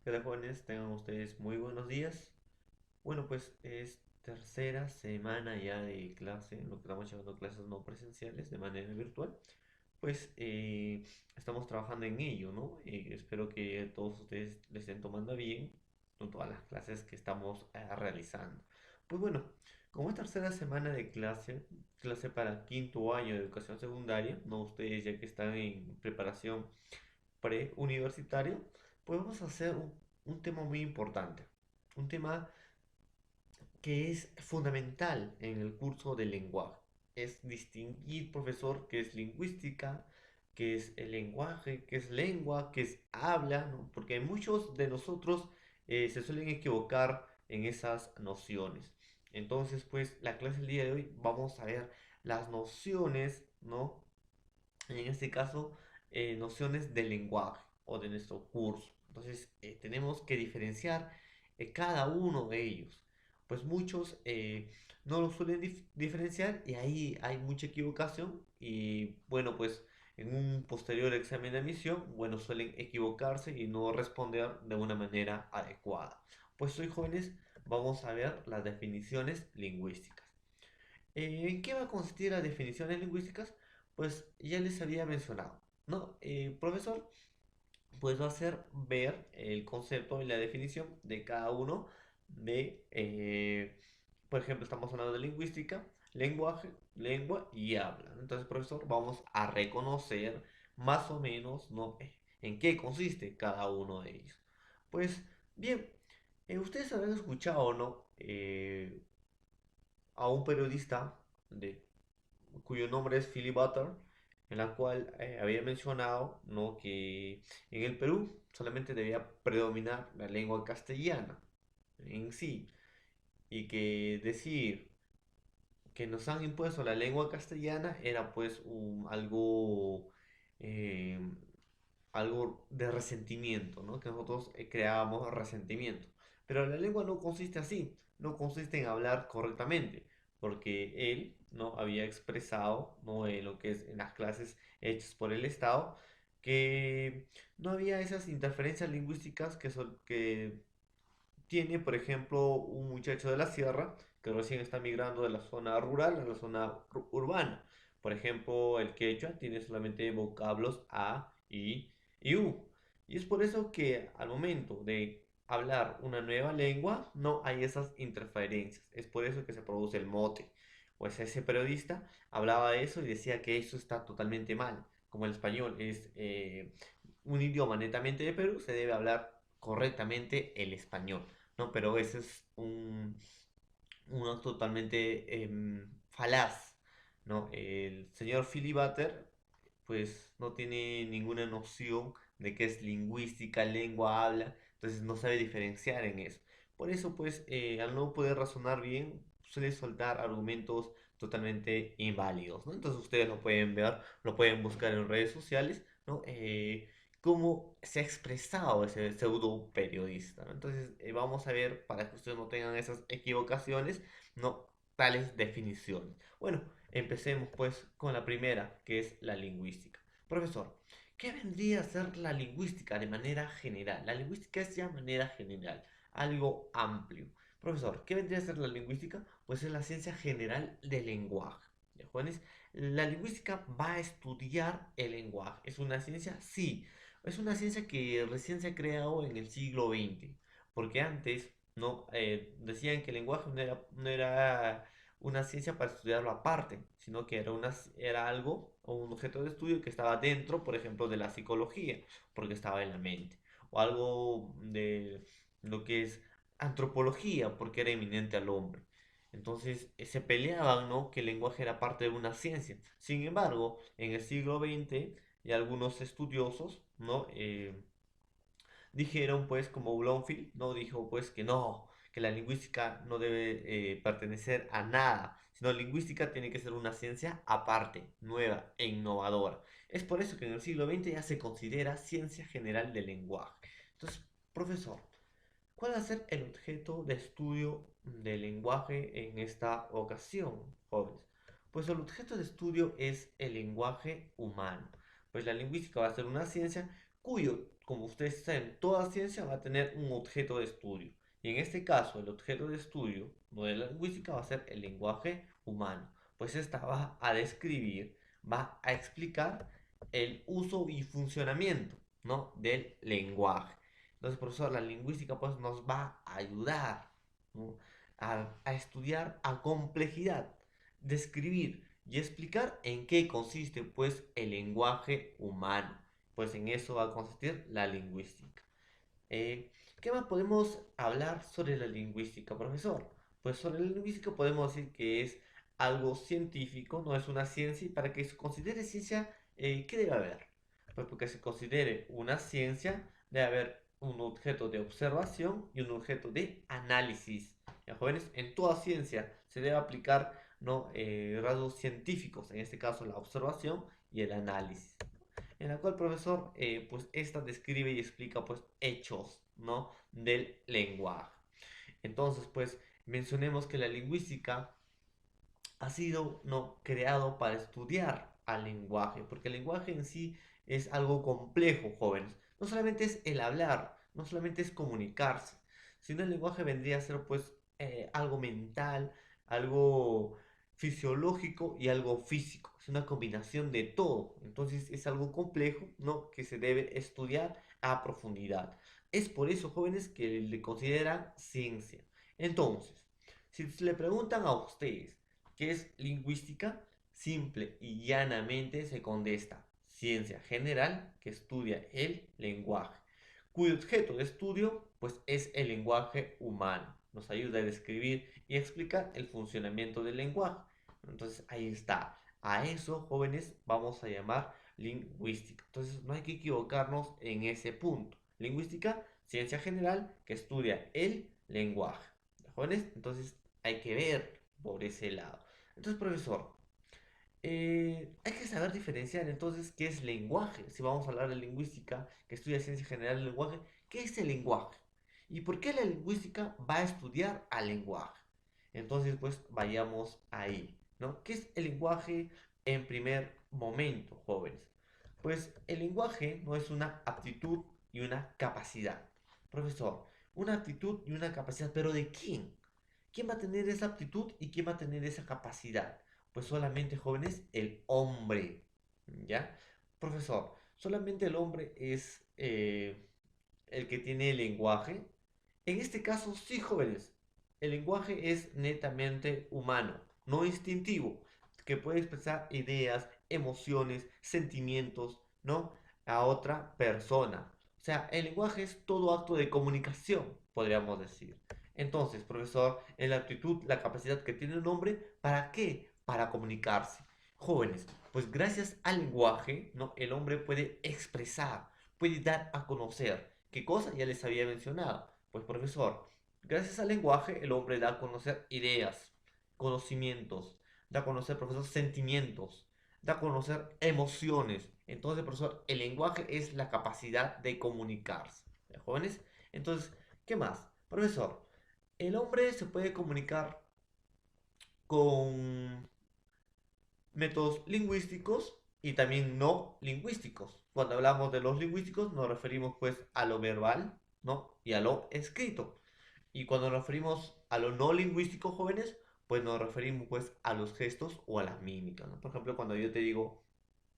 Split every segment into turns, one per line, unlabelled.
¿Qué tal, jóvenes? Tengan ustedes muy buenos días. Bueno, pues es tercera semana ya de clase, lo que estamos llamando clases no presenciales de manera virtual. Pues estamos trabajando en ello, ¿no? Espero que todos ustedes le estén tomando bien con todas las clases que estamos realizando. Pues bueno, como es tercera semana de clase para quinto año de educación secundaria, ¿no? Ustedes ya que están en preparación preuniversitaria, pues vamos a hacer un tema muy importante. Un tema que es fundamental en el curso de lenguaje. Es distinguir, profesor, qué es lingüística, qué es el lenguaje, qué es lengua, qué es habla, ¿no? Porque muchos de nosotros se suelen equivocar en esas nociones. Entonces, pues la clase del día de hoy vamos a ver las nociones, ¿no? En este caso, nociones del lenguaje o de nuestro curso. Entonces, tenemos que diferenciar cada uno de ellos. Pues muchos no lo suelen diferenciar y ahí hay mucha equivocación y bueno, pues en un posterior examen de admisión, bueno, suelen equivocarse y no responder de una manera adecuada. Pues hoy, jóvenes, vamos a ver las definiciones lingüísticas. ¿En qué va a consistir las definiciones lingüísticas? Pues ya les había mencionado, ¿no? Profesor, pues va a hacer ver el concepto y la definición de cada uno por ejemplo, estamos hablando de lingüística, lenguaje, lengua y habla. Entonces, profesor, vamos a reconocer más o menos, ¿no? En qué consiste cada uno de ellos. Pues bien, ustedes habrán escuchado, ¿no? A un periodista de cuyo nombre es Philip Butter, en la cual había mencionado, ¿no? Que en el Perú solamente debía predominar la lengua castellana en sí, y que decir que nos han impuesto la lengua castellana era pues eh, algo de resentimiento, ¿no? Que nosotros creábamos resentimiento. Pero la lengua no consiste así, no consiste en hablar correctamente, porque él no había expresado, ¿no? En lo que es en las clases hechas por el Estado, que no había esas interferencias lingüísticas que tiene, por ejemplo, un muchacho de la sierra que recién está migrando de la zona rural a la zona urbana. Por ejemplo, el quechua tiene solamente vocablos a, y u. Y es por eso que al momento de hablar una nueva lengua no hay esas interferencias. Es por eso que se produce el mote. Pues ese periodista hablaba de eso y decía que eso está totalmente mal. Como el español es un idioma netamente de Perú, se debe hablar correctamente el español, ¿no? Pero ese es uno totalmente falaz, ¿no? El señor Filibuster, pues no tiene ninguna noción de qué es lingüística, lengua, habla, entonces no sabe diferenciar en eso. Por eso, pues, al no poder razonar bien, suele soltar argumentos totalmente inválidos, ¿no? Entonces ustedes lo pueden ver, lo pueden buscar en redes sociales, ¿no? Cómo se ha expresado ese pseudo periodista, ¿no? Entonces, vamos a ver, para que ustedes no tengan esas equivocaciones, no tales definiciones. Bueno, empecemos pues con la primera, que es la lingüística. Profesor, ¿qué vendría a ser la lingüística de manera general? La lingüística es ya de manera general, algo amplio. Profesor, ¿qué vendría a ser la lingüística? Pues es la ciencia general del lenguaje. ¿Ya, jóvenes? La lingüística va a estudiar el lenguaje. ¿Es una ciencia? Sí. Es una ciencia que recién se ha creado en el siglo XX, porque antes no decían que el lenguaje no era una ciencia para estudiarlo aparte, sino que era algo o un objeto de estudio que estaba dentro, por ejemplo, de la psicología, porque estaba en la mente, o algo de lo que es antropología, porque era eminente al hombre. Entonces se peleaban, ¿no? Que el lenguaje era parte de una ciencia. Sin embargo, en el siglo XX y algunos estudiosos, ¿no? Dijeron pues como Bloomfield, ¿no? Dijo pues que no, que la lingüística no debe pertenecer a nada, sino lingüística tiene que ser una ciencia aparte, nueva e innovadora. Es por eso que en el siglo XX ya se considera ciencia general del lenguaje. Entonces, profesor, ¿cuál va a ser el objeto de estudio del lenguaje en esta ocasión, jóvenes? Pues el objeto de estudio es el lenguaje humano. Pues la lingüística va a ser una ciencia cuyo, como ustedes saben, toda ciencia va a tener un objeto de estudio. Y en este caso, el objeto de estudio, no de la lingüística, va a ser el lenguaje humano. Pues esta va a describir, va a explicar el uso y funcionamiento, ¿no?, del lenguaje. Entonces, profesor, la lingüística pues nos va a ayudar, ¿no?, a estudiar a complejidad, describir y explicar en qué consiste pues el lenguaje humano. Pues en eso va a consistir la lingüística. Eh, ¿Qué más podemos hablar sobre la lingüística, profesor? Pues sobre la lingüística podemos decir que es algo científico, no es una ciencia, y para que se considere ciencia, ¿qué debe haber? Pues porque se considere una ciencia, debe haber un objeto de observación y un objeto de análisis. Ya, jóvenes, en toda ciencia se debe aplicar, ¿no?, rasgos científicos, en este caso la observación y el análisis, en la cual, profesor, pues esta describe y explica pues hechos, ¿no?, del lenguaje. Entonces, pues mencionemos que la lingüística ha sido, no, creado para estudiar al lenguaje, porque el lenguaje en sí es algo complejo, jóvenes. No solamente es el hablar, no solamente es comunicarse, sino el lenguaje vendría a ser pues algo mental, algo fisiológico y algo físico. Es una combinación de todo. Entonces es algo complejo, ¿no?, que se debe estudiar a profundidad. Es por eso, jóvenes, que le consideran ciencia. Entonces, si le preguntan a ustedes ¿qué es lingüística? Simple y llanamente se contesta: ciencia general que estudia el lenguaje, cuyo objeto de estudio pues es el lenguaje humano. Nos ayuda a describir y explicar el funcionamiento del lenguaje. Entonces ahí está. A eso, jóvenes, vamos a llamar lingüística. Entonces no hay que equivocarnos en ese punto. Lingüística, ciencia general que estudia el lenguaje. Jóvenes, entonces hay que ver por ese lado. Entonces, profesor, hay que saber diferenciar entonces qué es lenguaje. Si vamos a hablar de lingüística, que estudia ciencia general del lenguaje, ¿qué es el lenguaje? ¿Y por qué la lingüística va a estudiar al lenguaje? Entonces, pues vayamos ahí, ¿no? ¿Qué es el lenguaje en primer momento, jóvenes? Pues el lenguaje no es una aptitud y una capacidad. Profesor, una aptitud y una capacidad, ¿pero de quién? ¿Quién va a tener esa aptitud y quién va a tener esa capacidad? Pues solamente, jóvenes, el hombre. ¿Ya? Profesor, solamente el hombre es el que tiene el lenguaje. En este caso, sí, jóvenes. El lenguaje es netamente humano, no instintivo, que puede expresar ideas, emociones, sentimientos, ¿no?, a otra persona. O sea, el lenguaje es todo acto de comunicación, podríamos decir. Entonces, profesor, en la aptitud, la capacidad que tiene un hombre, ¿para qué? Para comunicarse. Jóvenes, pues gracias al lenguaje, ¿no?, el hombre puede expresar, puede dar a conocer. ¿Qué cosa? Ya les había mencionado. Pues, profesor, gracias al lenguaje, el hombre da a conocer ideas, conocimientos, da a conocer, profesor, sentimientos, da a conocer emociones. Entonces, profesor, el lenguaje es la capacidad de comunicarse. ¿Ya, jóvenes? Entonces, ¿qué más? Profesor, el hombre se puede comunicar con métodos lingüísticos y también no lingüísticos. Cuando hablamos de los lingüísticos nos referimos pues a lo verbal, ¿no?, y a lo escrito. Y cuando nos referimos a lo no lingüístico, jóvenes, pues nos referimos pues a los gestos o a las mímicas, ¿no? Por ejemplo, cuando yo te digo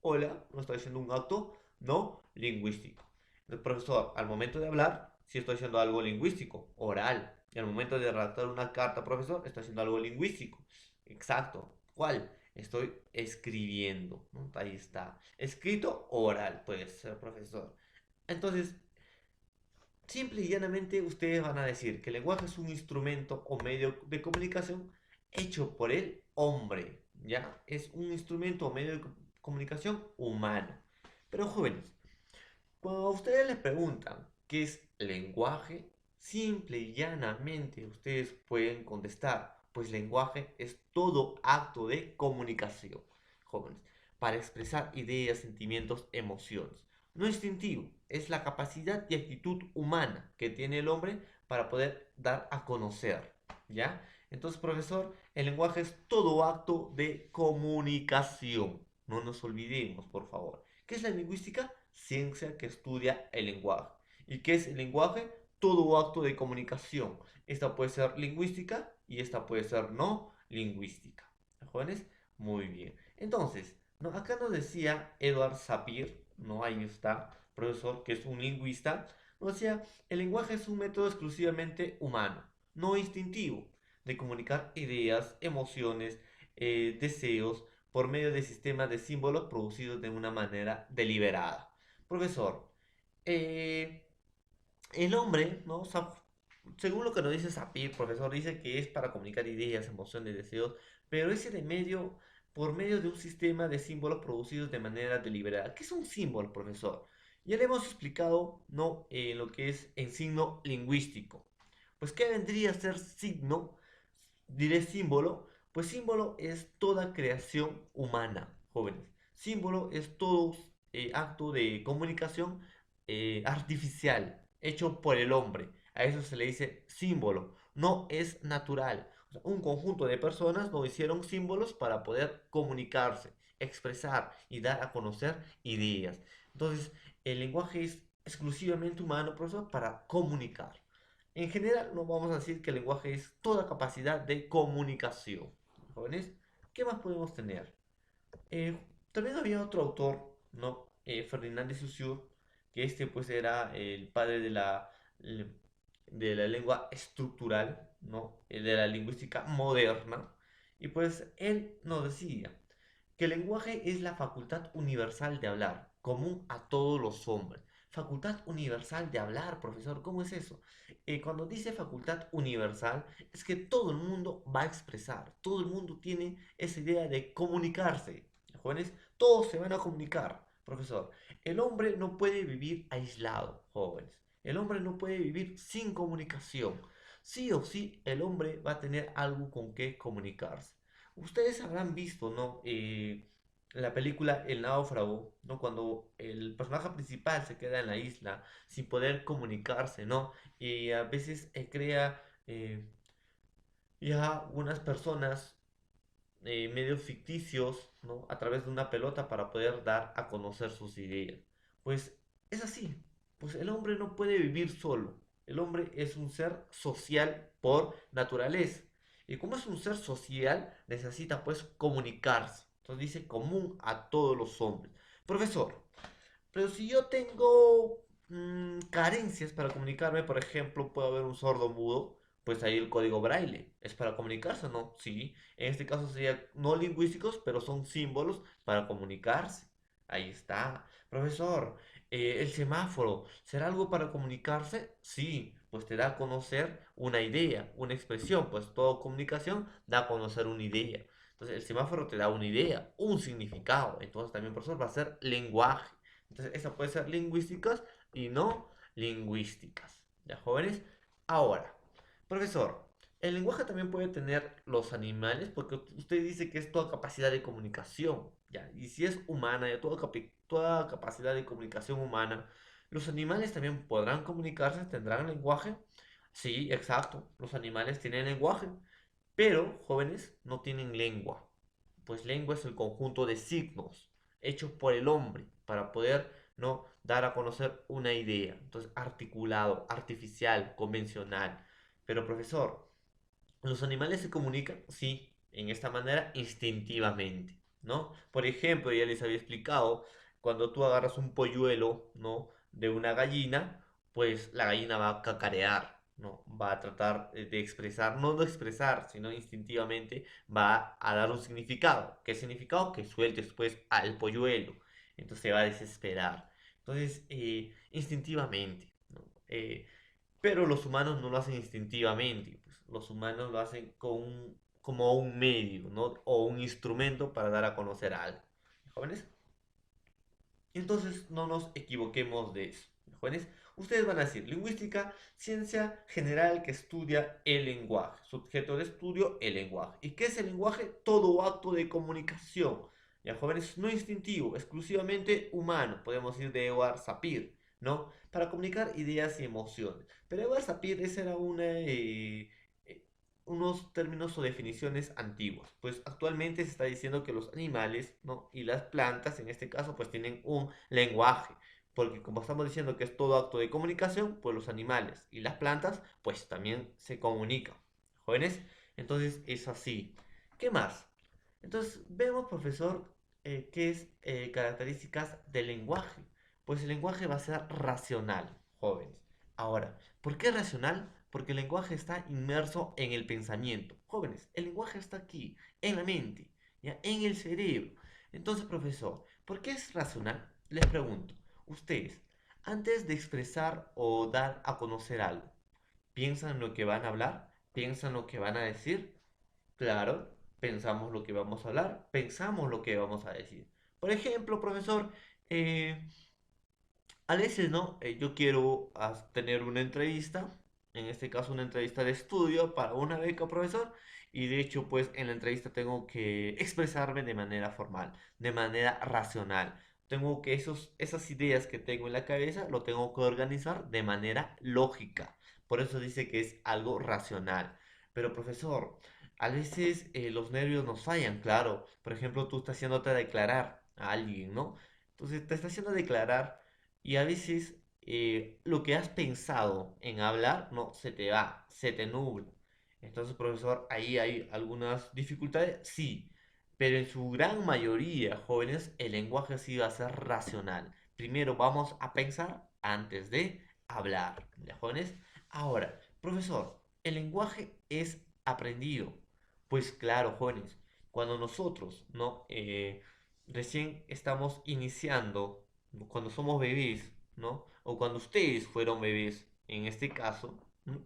hola, no estoy haciendo un acto no lingüístico. El profesor, al momento de hablar, sí estoy haciendo algo lingüístico, oral. Y al momento de redactar una carta, profesor, estoy haciendo algo lingüístico. Exacto. ¿Cuál? Estoy escribiendo, ¿no? Ahí está. Escrito oral, puede ser, profesor. Entonces, simple y llanamente ustedes van a decir que el lenguaje es un instrumento o medio de comunicación hecho por el hombre, ¿ya? Es un instrumento o medio de comunicación humano. Pero jóvenes, cuando a ustedes les preguntan qué es lenguaje, simple y llanamente ustedes pueden contestar, pues lenguaje es todo acto de comunicación, jóvenes, para expresar ideas, sentimientos, emociones. No instintivo, es la capacidad y actitud humana que tiene el hombre para poder dar a conocer, ¿ya? Entonces, profesor, el lenguaje es todo acto de comunicación. No nos olvidemos, por favor, ¿Qué es la lingüística? Ciencia que estudia el lenguaje. ¿Y qué es el lenguaje? Todo acto de comunicación. Esta puede ser lingüística y esta puede ser no lingüística. ¿Jóvenes? Muy bien. Entonces, ¿no? Acá nos decía Edward Sapir, ¿no? Ahí está, profesor, que es un lingüista, nos decía, el lenguaje es un método exclusivamente humano, no instintivo, de comunicar ideas, emociones, deseos, por medio de sistemas de símbolos producidos de una manera deliberada. Profesor, eh, el hombre, ¿no? Según lo que nos dice Sapir, profesor, dice que es para comunicar ideas, emociones, deseos, pero ese de medio, por medio de un sistema de símbolos producidos de manera deliberada. ¿Qué es un símbolo, profesor? Ya le hemos explicado, ¿no? Lo que es en signo lingüístico. Pues, ¿qué vendría a ser signo? Diré símbolo, pues símbolo es toda creación humana, jóvenes. Símbolo es todo acto de comunicación artificial, hecho por el hombre. A eso se le dice símbolo. No es natural. O sea, un conjunto de personas no hicieron símbolos para poder comunicarse, expresar y dar a conocer ideas. Entonces, el lenguaje es exclusivamente humano, profesor, para comunicar. En general, no vamos a decir que el lenguaje es toda capacidad de comunicación. Jóvenes, ¿qué más podemos tener? Eh, También había otro autor, ¿no? Ferdinand de Saussure, que este pues era el padre de la lengua estructural, ¿no? De la lingüística moderna. Y pues él nos decía que el lenguaje es la facultad universal de hablar, común a todos los hombres. Facultad universal de hablar, profesor, ¿cómo es eso? Cuando dice facultad universal, es que todo el mundo va a expresar, todo el mundo tiene esa idea de comunicarse. Jóvenes, todos se van a comunicar, profesor. El hombre no puede vivir aislado, jóvenes. El hombre no puede vivir sin comunicación. Sí o sí, el hombre va a tener algo con que comunicarse. Ustedes habrán visto, ¿no? La película El Náufrago, ¿no? Cuando el personaje principal se queda en la isla sin poder comunicarse, ¿no? Y a veces crea ya unas personas medios ficticios, ¿no? A través de una pelota para poder dar a conocer sus ideas. Pues es así, pues el hombre no puede vivir solo. El hombre es un ser social por naturaleza. Y como es un ser social, necesita pues comunicarse. Entonces dice común a todos los hombres. Profesor, pero si yo tengo carencias para comunicarme, por ejemplo, puedo haber un sordo mudo, pues ahí el código braille es para comunicarse, ¿no? Sí, en este caso sería no lingüísticos, pero son símbolos para comunicarse. Ahí está. Profesor, el semáforo, ¿será algo para comunicarse? Sí, pues te da a conocer una idea, una expresión, pues toda comunicación da a conocer una idea. Entonces el semáforo te da una idea, un significado. Entonces también, profesor, va a ser lenguaje. Entonces, esa puede ser lingüísticas y no lingüísticas. ¿Ya, jóvenes? Ahora, profesor, el lenguaje también puede tener los animales, porque usted dice que es toda capacidad de comunicación, ¿ya? Y si es humana, ya toda capacidad de comunicación humana, ¿los animales también podrán comunicarse, tendrán lenguaje? Sí, exacto, los animales tienen lenguaje, pero, jóvenes, no tienen lengua, pues lengua es el conjunto de signos hechos por el hombre para poder no dar a conocer una idea. Entonces, articulado, artificial, convencional. Pero, profesor, ¿los animales se comunican? Sí, en esta manera instintivamente, ¿no? Por ejemplo, ya les había explicado, cuando tú agarras un polluelo, ¿no? De una gallina, pues la gallina va a cacarear, ¿no? Va a tratar de expresar, no de expresar, sino instintivamente va a dar un significado. ¿Qué significado? Que sueltes pues al polluelo. Entonces se va a desesperar. Entonces, instintivamente, ¿no? Pero los humanos no lo hacen instintivamente, pues, los humanos lo hacen como un medio, ¿no? O un instrumento para dar a conocer algo. ¿Jóvenes? Entonces no nos equivoquemos de eso. Jóvenes, ustedes van a decir lingüística, ciencia general que estudia el lenguaje. Sujeto de estudio, el lenguaje. ¿Y qué es el lenguaje? Todo acto de comunicación. Ya, jóvenes, no instintivo, exclusivamente humano. Podemos ir de Edward Sapir, ¿no? Para comunicar ideas y emociones. Pero Edward Sapir, esa era unos términos o definiciones antiguos. Pues actualmente se está diciendo que los animales, ¿no? Y las plantas, en este caso, pues tienen un lenguaje. Porque como estamos diciendo que es todo acto de comunicación, pues los animales y las plantas, pues también se comunican. ¿Jóvenes? Entonces es así. ¿Qué más? Entonces vemos, profesor, qué es características del lenguaje. Pues el lenguaje va a ser racional, jóvenes. Ahora, ¿por qué racional? Porque el lenguaje está inmerso en el pensamiento. Jóvenes, el lenguaje está aquí, en la mente, ¿ya? En el cerebro. Entonces, profesor, ¿por qué es racional? Les pregunto, ustedes, antes de expresar o dar a conocer algo, ¿piensan lo que van a hablar? ¿Piensan lo que van a decir? Claro, pensamos lo que vamos a hablar, pensamos lo que vamos a decir. Por ejemplo, profesor, eh, a veces, ¿no? Yo quiero tener una entrevista, en este caso una entrevista de estudio para una beca, profesor, y de hecho, pues en la entrevista tengo que expresarme de manera formal, de manera racional. Tengo que esas ideas que tengo en la cabeza, lo tengo que organizar de manera lógica. Por eso dice que es algo racional. Pero, profesor, a veces los nervios nos fallan, claro. Por ejemplo, tú estás haciéndote declarar a alguien, ¿no? Entonces te está haciendo declarar y a veces lo que has pensado en hablar no se te va, se te nubla. Entonces, profesor, ahí hay algunas dificultades, sí, pero en su gran mayoría, jóvenes, el lenguaje sí va a ser racional. Primero vamos a pensar antes de hablar, ¿ya, jóvenes? Ahora, profesor, el lenguaje es aprendido. Pues claro, jóvenes, cuando nosotros, ¿no? Recién estamos iniciando, cuando somos bebés, ¿no? O cuando ustedes fueron bebés, en este caso, ¿no?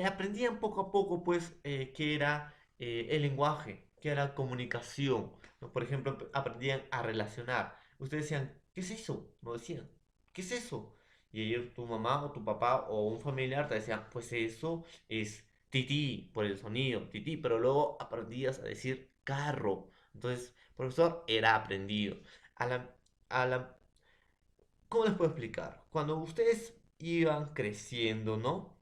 Aprendían poco a poco, pues, qué era el lenguaje, qué era comunicación, ¿no? Por ejemplo, aprendían a relacionar. Ustedes decían, ¿qué es eso? No decían, ¿qué es eso? Y ellos, tu mamá o tu papá o un familiar te decían, pues eso es tití, por el sonido, tití, pero luego aprendías a decir carro. Entonces, profesor, era aprendido. A la, a la ¿Cómo les puedo explicar? Cuando ustedes iban creciendo, ¿no?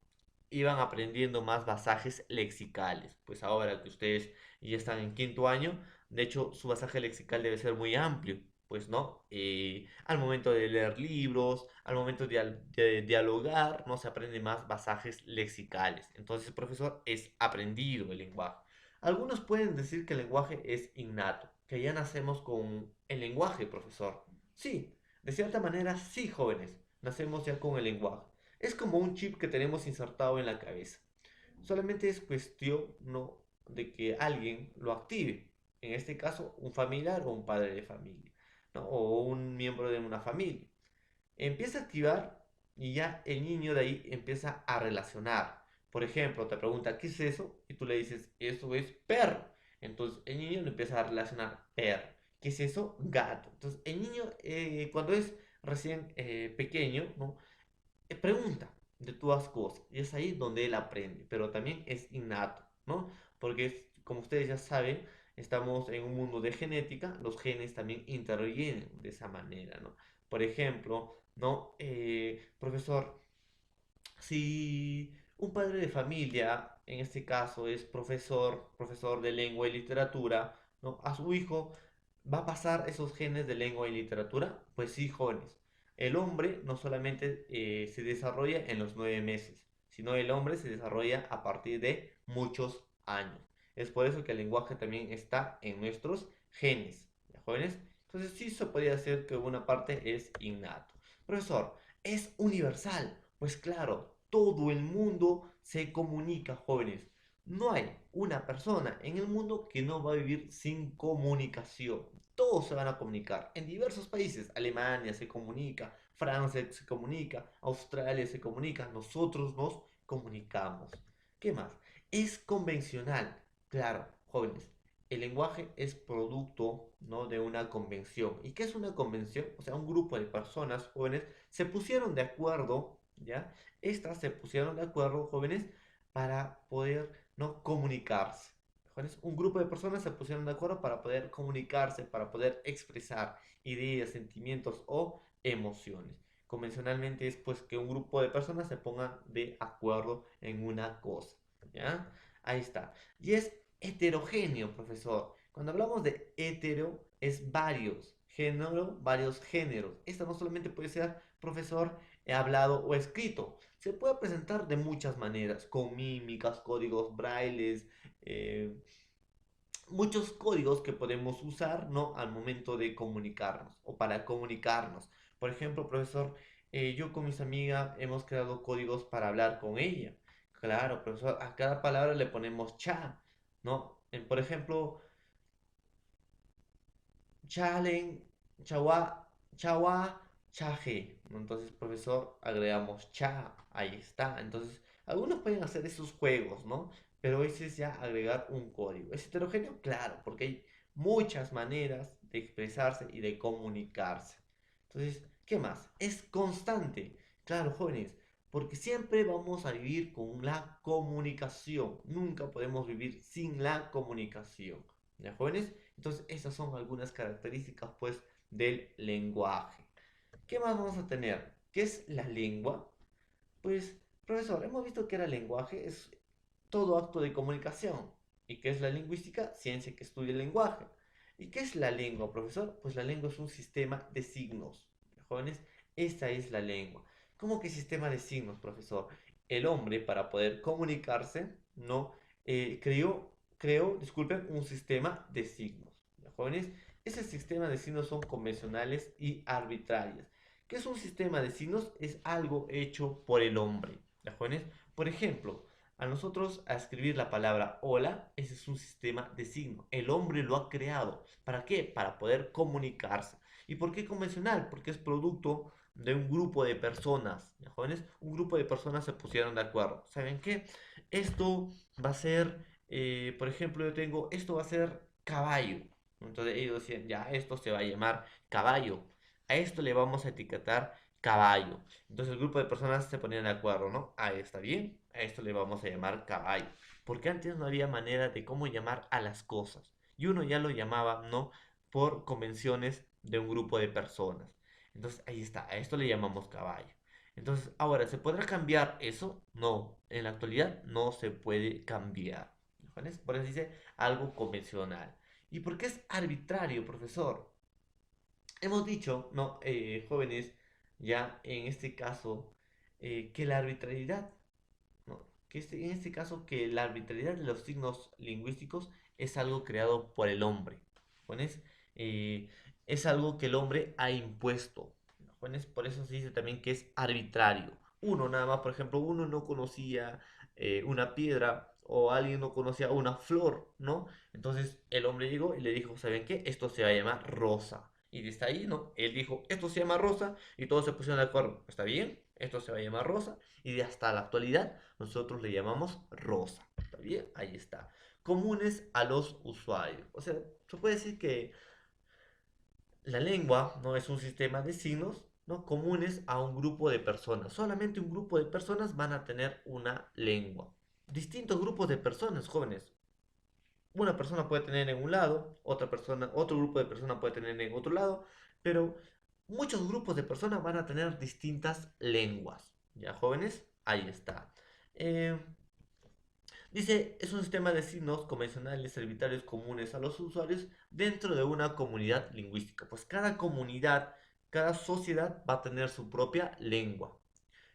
Iban aprendiendo más basajes lexicales. Pues ahora que ustedes ya están en quinto año, de hecho su basaje lexical debe ser muy amplio. Pues no, al momento de leer libros, al momento de dialogar, no se aprende más basajes lexicales. Entonces, profesor, es aprendido el lenguaje. Algunos pueden decir que el lenguaje es innato, que ya nacemos con el lenguaje, profesor. Sí, de cierta manera, sí, jóvenes, nacemos ya con el lenguaje. Es como un chip que tenemos insertado en la cabeza. Solamente es cuestión, ¿no? De que alguien lo active. En este caso, un familiar o un padre de familia, ¿no? O un miembro de una familia. Empieza a activar y ya el niño de ahí empieza a relacionar. Por ejemplo, te pregunta, ¿qué es eso? Y tú le dices, eso es perro. Entonces el niño le empieza a relacionar perro. ¿Qué es eso? Gato. Entonces el niño cuando es recién pequeño, ¿no? Pregunta de todas cosas. Y es ahí donde él aprende. Pero también es innato, ¿no? Porque como ustedes ya saben, estamos en un mundo de genética. Los genes también intervienen de esa manera, ¿no? Por ejemplo, ¿no? Profesor, si un padre de familia, en este caso es profesor de lengua y literatura, ¿no? A su hijo va a pasar esos genes de lengua y literatura, pues sí, jóvenes. El hombre no solamente se desarrolla en los 9 meses, sino el hombre se desarrolla a partir de muchos años. Es por eso que el lenguaje también está en nuestros genes, ¿ya, jóvenes? Entonces sí se podría decir que una parte es innato. Profesor, ¿es universal? Pues claro, todo el mundo se comunica, jóvenes. No hay una persona en el mundo que no va a vivir sin comunicación. Todos se van a comunicar. En diversos países, Alemania se comunica, Francia se comunica, Australia se comunica, nosotros nos comunicamos. ¿Qué más? Es convencional. Claro, jóvenes, el lenguaje es producto, ¿no? De una convención. ¿Y qué es una convención? O sea, un grupo de personas jóvenes se pusieron de acuerdo, ¿ya? Estas se pusieron de acuerdo, jóvenes, para poder, ¿no? Comunicarse. Jóvenes, un grupo de personas se pusieron de acuerdo para poder comunicarse, para poder expresar ideas, sentimientos o emociones. Convencionalmente es pues que un grupo de personas se pongan de acuerdo en una cosa, ¿ya? Ahí está. Y es heterogéneo, profesor. Cuando hablamos de hetero, es varios. Género, varios géneros. Esta no solamente puede ser, profesor, hablado o escrito. Se puede presentar de muchas maneras, con mímicas, códigos brailes, eh, muchos códigos que podemos usar, ¿no? Al momento de comunicarnos o para comunicarnos. Por ejemplo, profesor, yo con mis amigas hemos creado códigos para hablar con ella. Claro, profesor, a cada palabra le ponemos cha, ¿no? Por ejemplo, chalen, chawa, chawa, chaje, ¿no? Entonces, profesor, agregamos cha, ahí está. Entonces, algunos pueden hacer esos juegos, ¿no? Pero ese es ya agregar un código. ¿Es heterogéneo? Claro, porque hay muchas maneras de expresarse y de comunicarse. Entonces, ¿qué más? Es constante. Claro, jóvenes, porque siempre vamos a vivir con la comunicación. Nunca podemos vivir sin la comunicación. ¿Ya, jóvenes? Entonces, esas son algunas características, pues, del lenguaje. ¿Qué más vamos a tener? ¿Qué es la lengua? Pues, profesor, hemos visto que el lenguaje es todo acto de comunicación. ¿Y qué es la lingüística? Ciencia que estudia el lenguaje. ¿Y qué es la lengua, profesor? Pues la lengua es un sistema de signos. Jóvenes, esta es la lengua. ¿Cómo que sistema de signos, profesor? El hombre, para poder comunicarse, no creó, disculpen, un sistema de signos. Jóvenes, ese sistema de signos son convencionales y arbitrarios. ¿Qué es un sistema de signos? Es algo hecho por el hombre. Jóvenes, por ejemplo, a nosotros a escribir la palabra hola, ese es un sistema de signos. El hombre lo ha creado. ¿Para qué? Para poder comunicarse. ¿Y por qué convencional? Porque es producto de un grupo de personas. ¿Ya, jóvenes? Un grupo de personas se pusieron de acuerdo. ¿Saben qué? Esto va a ser, por ejemplo, yo tengo, esto va a ser caballo. Entonces ellos decían, ya, esto se va a llamar caballo. A esto le vamos a etiquetar caballo. Entonces el grupo de personas se ponían de acuerdo, ¿no? Ah, está bien, a esto le vamos a llamar caballo. Porque antes no había manera de cómo llamar a las cosas. Y uno ya lo llamaba, ¿no? Por convenciones de un grupo de personas. Entonces ahí está, a esto le llamamos caballo. Entonces, ahora, ¿se podrá cambiar eso? No, en la actualidad no se puede cambiar. ¿Jóvenes? Por eso dice algo convencional. ¿Y por qué es arbitrario, profesor? Hemos dicho, ¿no? Jóvenes, ya en este caso, que la arbitrariedad, ¿no? En este caso, que la arbitrariedad de los signos lingüísticos es algo creado por el hombre. ¿Jóvenes? Eh, es algo que el hombre ha impuesto. ¿Jóvenes? Por eso se dice también que es arbitrario. Uno nada más, por ejemplo, uno no conocía una piedra o alguien no conocía una flor, ¿no? Entonces el hombre llegó y le dijo, ¿saben qué? Esto se va a llamar rosa. Y desde ahí, ¿no? Él dijo, esto se llama rosa y todos se pusieron de acuerdo. ¿Está bien? Esto se va a llamar rosa y de hasta la actualidad nosotros le llamamos rosa. ¿Está bien? Ahí está. Comunes a los usuarios. O sea, se puede decir que la lengua no es un sistema de signos, ¿no? Comunes a un grupo de personas. Solamente un grupo de personas van a tener una lengua. Distintos grupos de personas, jóvenes. Una persona puede tener en un lado, otra persona, otro grupo de personas puede tener en otro lado, pero muchos grupos de personas van a tener distintas lenguas. ¿Ya, jóvenes? Ahí está. Eh, Dice, es un sistema de signos convencionales arbitrarios comunes a los usuarios dentro de una comunidad lingüística. Pues cada comunidad, cada sociedad va a tener su propia lengua.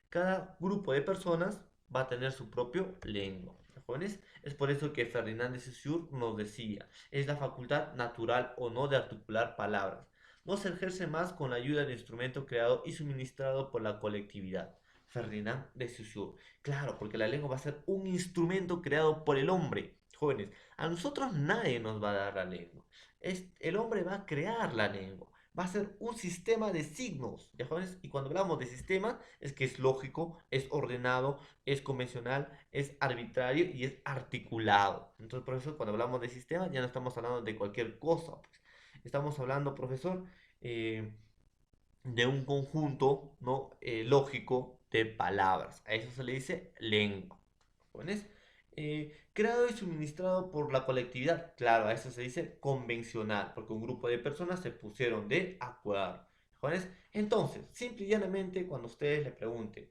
Cada grupo de personas va a tener su propio lengua. Jóvenes, es por eso que Ferdinand de Saussure nos decía, es la facultad natural o no de articular palabras. No se ejerce más con la ayuda del instrumento creado y suministrado por la colectividad. Ferdinand de Saussure. Claro, porque la lengua va a ser un instrumento creado por el hombre. Jóvenes, a nosotros nadie nos va a dar la lengua. El hombre va a crear la lengua. Va a ser un sistema de signos, ¿ya, jóvenes? Y cuando hablamos de sistema, es que es lógico, es ordenado, es convencional, es arbitrario y es articulado. Entonces, por eso, cuando hablamos de sistema, ya no estamos hablando de cualquier cosa, pues. Estamos hablando, profesor, eh, de un conjunto, ¿no? Lógico de palabras. A eso se le dice lengua. ¿Jóvenes? Creado y suministrado por la colectividad. Claro, a eso se dice convencional, porque un grupo de personas se pusieron de acuerdo. ¿Jóvenes? Entonces, simple y llanamente, cuando ustedes le pregunten,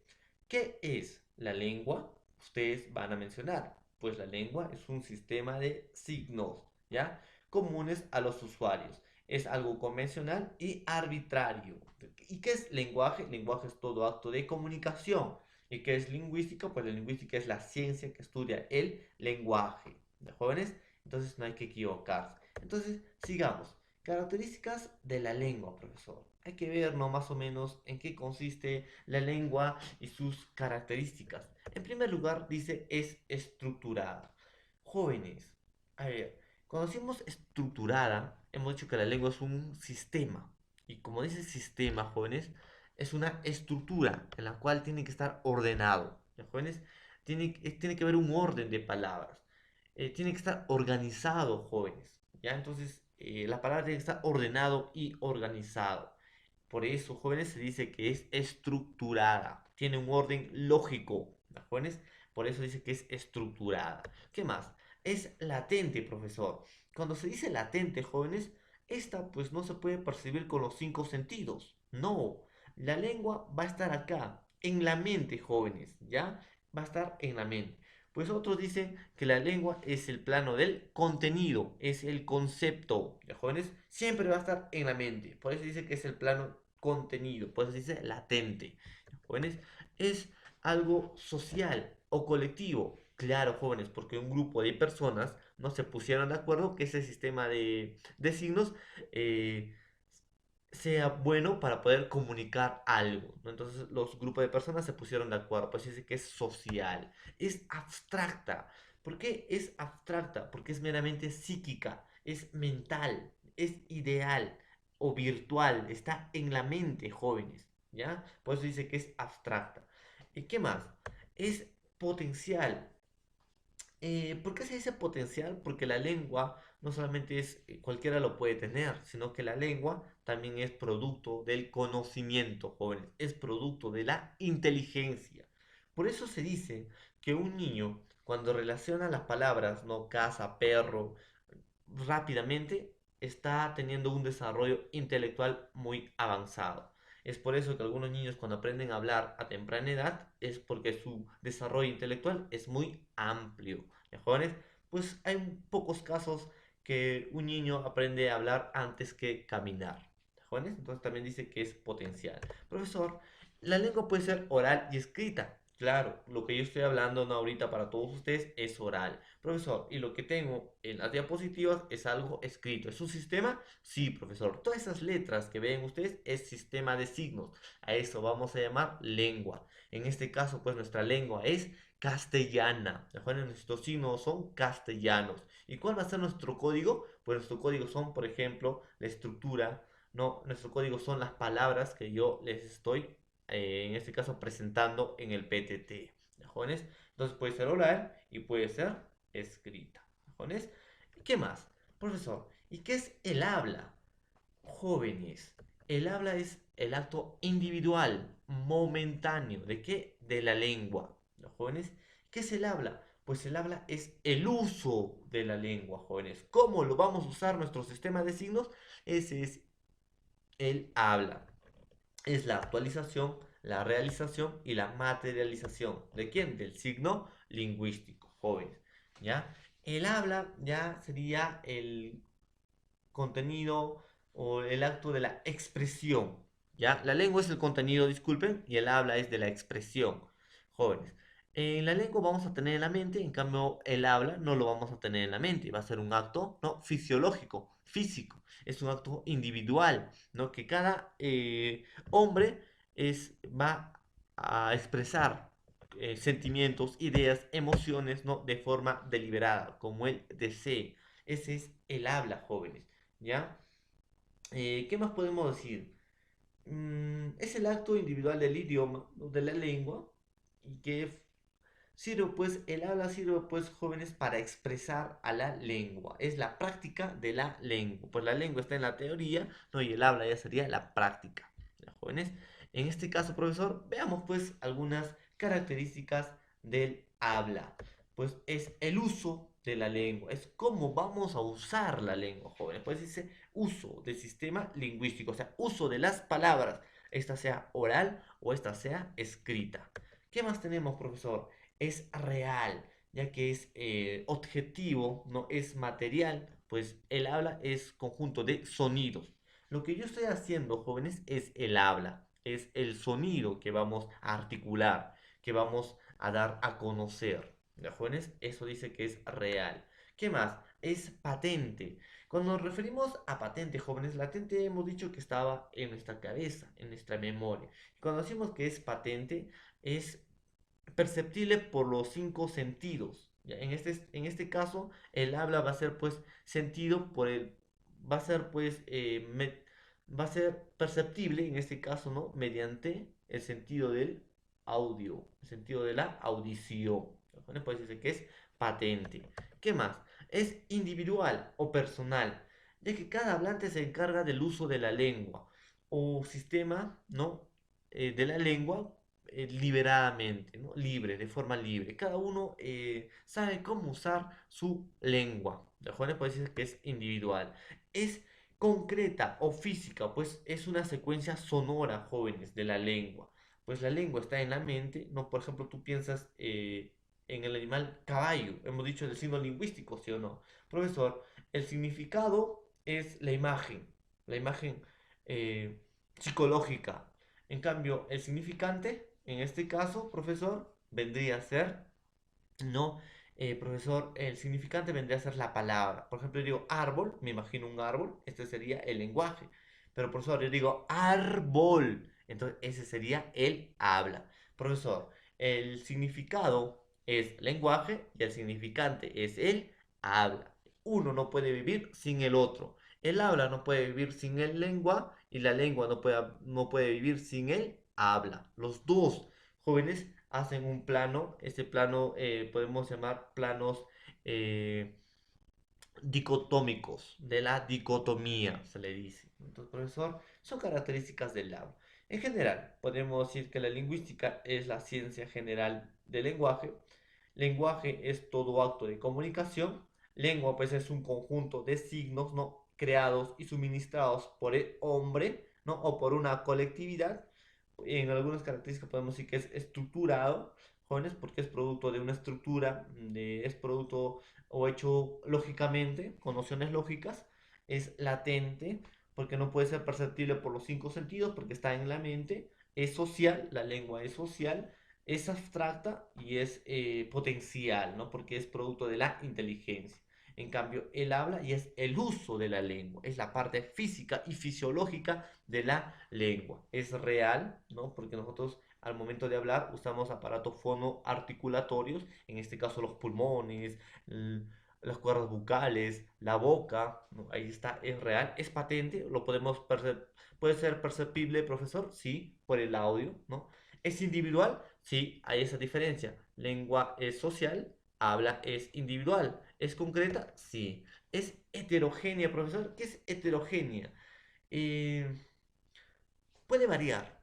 ¿qué es la lengua? Ustedes van a mencionar. Pues la lengua es un sistema de signos, ¿ya? Comunes a los usuarios. Es algo convencional y arbitrario. ¿Y qué es lenguaje? Lenguaje es todo acto de comunicación. ¿Y qué es lingüística? Pues la lingüística es la ciencia que estudia el lenguaje. ¿De jóvenes? Entonces no hay que equivocarse. Entonces, sigamos. Características de la lengua, profesor. Hay que ver, ¿no? Más o menos en qué consiste la lengua y sus características. En primer lugar, dice es estructurada. Jóvenes, a ver, cuando decimos estructurada, hemos dicho que la lengua es un sistema. Y como dice sistema, jóvenes, es una estructura en la cual tiene que estar ordenado. ¿Ya, jóvenes? Tiene que haber un orden de palabras. Tiene que estar organizado, jóvenes. ¿Ya? Entonces, la palabra tiene que estar ordenado y organizado. Por eso, jóvenes, se dice que es estructurada. Tiene un orden lógico. ¿Ya, jóvenes? Por eso dice que es estructurada. ¿Qué más? Es latente, profesor. Cuando se dice latente, jóvenes, esta pues no se puede percibir con los cinco sentidos. No, la lengua va a estar acá, en la mente, jóvenes, ¿ya? Va a estar en la mente. Pues otros dicen que la lengua es el plano del contenido, es el concepto, ¿ya, jóvenes? Siempre va a estar en la mente. Por eso dice que es el plano contenido, por eso dice latente. ¿Ya, jóvenes? Es algo social o colectivo. Claro, jóvenes, porque un grupo de personas no se pusieron de acuerdo que ese sistema de signos eh, sea bueno para poder comunicar algo, ¿no? Entonces los grupos de personas se pusieron de acuerdo, pues dice que es social, es abstracta. ¿Por qué es abstracta? Porque es meramente psíquica, es mental, es ideal o virtual, está en la mente, jóvenes, ¿ya? Por eso dice que es abstracta. ¿Y qué más? Es potencial. ¿Por qué se dice potencial? Porque la lengua no solamente es cualquiera lo puede tener, sino que la lengua también es producto del conocimiento, jóvenes, es producto de la inteligencia. Por eso se dice que un niño, cuando relaciona las palabras, no casa, perro, rápidamente, está teniendo un desarrollo intelectual muy avanzado. Es por eso que algunos niños cuando aprenden a hablar a temprana edad es porque su desarrollo intelectual es muy amplio. ¿Ya, jóvenes? Pues hay pocos casos que un niño aprende a hablar antes que caminar. ¿Ya, jóvenes? Entonces también dice que es potencial. Profesor, la lengua puede ser oral y escrita. Claro, lo que yo estoy hablando no ahorita para todos ustedes es oral. Profesor, ¿y lo que tengo en las diapositivas es algo escrito? ¿Es un sistema? Sí, profesor. Todas esas letras que ven ustedes es sistema de signos. A eso vamos a llamar lengua. En este caso, pues nuestra lengua es castellana. ¿De acuerdo? Nuestros signos son castellanos. ¿Y cuál va a ser nuestro código? Pues nuestro código son, por ejemplo, la estructura. No, nuestro código son las palabras que yo les estoy, en este caso, presentando en el PTT. ¿De jóvenes? Entonces puede ser oral y puede ser escrita. ¿Jóvenes? ¿Qué más? Profesor, ¿y qué es el habla? Jóvenes, el habla es el acto individual, momentáneo. ¿De qué? De la lengua. ¿Los jóvenes? ¿Qué es el habla? Pues el habla es el uso de la lengua, jóvenes. ¿Cómo lo vamos a usar nuestro sistema de signos? Ese es el habla. Es la actualización, la realización y la materialización. ¿De quién? Del signo lingüístico, jóvenes. ¿Ya? El habla ya sería el contenido o el acto de la expresión. ¿Ya? La lengua es el contenido, disculpen, y el habla es de la expresión. Jóvenes. En la lengua vamos a tener en la mente, en cambio el habla no lo vamos a tener en la mente, va a ser un acto no fisiológico, físico, es un acto individual, ¿no? Que cada hombre va a expresar sentimientos, ideas, emociones, ¿no? De forma deliberada, como él desee. Ese es el habla, jóvenes. ¿Ya? ¿Qué más podemos decir? Es el acto individual del idioma, ¿no? De la lengua, y que sirve, pues, el habla sirve, pues, jóvenes, para expresar a la lengua. Es la práctica de la lengua. Pues la lengua está en la teoría, ¿no? Y el habla ya sería la práctica. ¿Ya, jóvenes? En este caso, profesor, veamos, pues, algunas características del habla. Pues es el uso de la lengua, es cómo vamos a usar la lengua, jóvenes. Pues dice uso del sistema lingüístico, o sea, uso de las palabras, esta sea oral o esta sea escrita. ¿Qué más tenemos, profesor? Es real. ya que es objetivo, no es material, pues el habla es conjunto de sonidos. Lo que yo estoy haciendo, jóvenes, es el habla, es el sonido que vamos a articular, que vamos a dar a conocer. ¿Ya, jóvenes? Eso dice que es real. ¿Qué más? Es patente. Cuando nos referimos a patente, jóvenes, latente hemos dicho que estaba en nuestra cabeza, en nuestra memoria. Cuando decimos que es patente, es perceptible por los cinco sentidos. ¿Ya? En este caso, el habla va a ser pues sentido por el, va a ser pues, va a ser perceptible en este caso, ¿no? Mediante el sentido del audio, el sentido de la audición. ¿De pues decirse que es patente. ¿Qué más? Es individual o personal, ya que cada hablante se encarga del uso de la lengua o sistema, ¿no? De la lengua liberadamente, ¿no? Libre, de forma libre. Cada uno sabe cómo usar su lengua. De acuerdo, puede decir que es individual. Es concreta o física, pues es una secuencia sonora, jóvenes, de la lengua. Pues la lengua está en la mente, ¿no? Por ejemplo, tú piensas en el animal caballo, hemos dicho el signo lingüístico, ¿sí o no? Profesor, el significado es la imagen eh, psicológica. En cambio, el significante, en este caso, profesor, vendría a ser, no, profesor, el significante vendría a ser la palabra. Por ejemplo, yo digo árbol, me imagino un árbol, este sería el lenguaje. Pero, profesor, yo digo árbol, entonces ese sería el habla. Profesor, el significado es lenguaje y el significante es el habla. Uno no puede vivir sin el otro. El habla no puede vivir sin el lengua y la lengua no puede vivir sin el habla. Los dos jóvenes hacen un plano. Este plano podemos llamar planos eh, dicotómicos, de la dicotomía, se le dice. Entonces, profesor, son características del habla. En general, podemos decir que la lingüística es la ciencia general del lenguaje. Lenguaje es todo acto de comunicación. Lengua, pues, es un conjunto de signos, ¿no? Creados y suministrados por el hombre, ¿no? O por una colectividad. En algunas características podemos decir que es estructurado, jóvenes, porque es producto de una estructura, es producto o hecho lógicamente, con nociones lógicas. Es latente, porque no puede ser perceptible por los cinco sentidos, porque está en la mente. Es social, la lengua es social, es abstracta y es potencial, ¿no? Porque es producto de la inteligencia. En cambio, el habla y es el uso de la lengua, es la parte física y fisiológica de la lengua. Es real, ¿no? Porque nosotros al momento de hablar usamos aparatos fonoarticulatorios, en este caso los pulmones, las cuerdas bucales, la boca, ¿no? Ahí está, es real, es patente, lo podemos puede ser perceptible, profesor, sí, por el audio, ¿no? Es individual, sí, hay esa diferencia. Lengua es social, habla es individual. ¿Es concreta? Sí. ¿Es heterogénea, profesor? ¿Qué es heterogénea? Eh, puede variar.